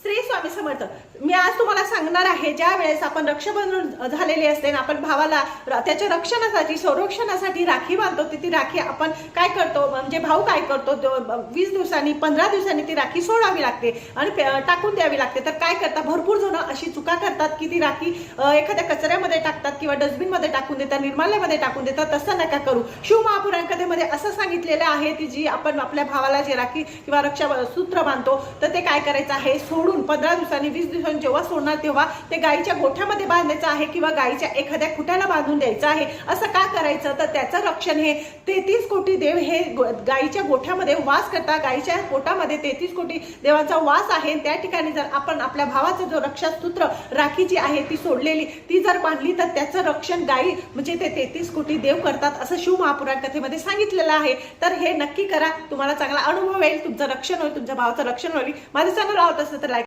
श्री स्वामी समर्थ. मी आज तुम्हाला सांगणार आहे, ज्या वेळेस आपण रक्षाबंधन झालेली असते ना, आपण भावाला त्याच्या रक्षणासाठी संरक्षणासाठी राखी बांधतो. ती राखी आपण काय करतो, म्हणजे भाऊ काय करतो, 20 दिवसांनी 15 दिवसांनी ती राखी सोडावी लागते आणि टाकून द्यावी लागते. तर काय करतात, भरपूर जण अशी चुका करतात की ती राखी एखाद्या कचऱ्यामध्ये टाकतात किंवा डस्टबिन मध्ये टाकून देतात, निर्माल्यामध्ये टाकून देतात. तसं नका करू. शिव महापुराण कथेमध्ये असं सांगितलेलं आहे की जी आपण आपल्या भावाला जे राखी किंवा रक्षा सूत्र बांधतो, तर ते काय करायचं आहे, सोडून 15 दिवसांनी 20 दिवसांनी जेव्हा सोडणार तेव्हा ते गायीच्या गोठ्यामध्ये बांधायचं आहे किंवा गायीच्या एखाद्या खुट्याला बांधून द्यायचं आहे. असं का करायचं, तर त्याचं रक्षण हे 33 कोटी देव हे गायीच्या गोठ्यामध्ये वास करतात. गायीच्या पोटामध्ये 33 कोटी देवांचा वास आहे. त्या ठिकाणी जर आपण आपल्या भावाचं जो रक्षा सूत्र राखी जी आहे ती सोडलेली ती जर बांधली, तर त्याचं रक्षण गायी म्हणजे ते 33 कोटी देव करतात, असं शिव महापुराण कथेमध्ये सांगितलेलं आहे. तर हे नक्की करा, तुम्हाला चांगला अनुभव येईल, तुमचं रक्षण होईल, तुमच्या भावाचं रक्षण होईल. माझं चॅनल आवडत असेल तर लाईक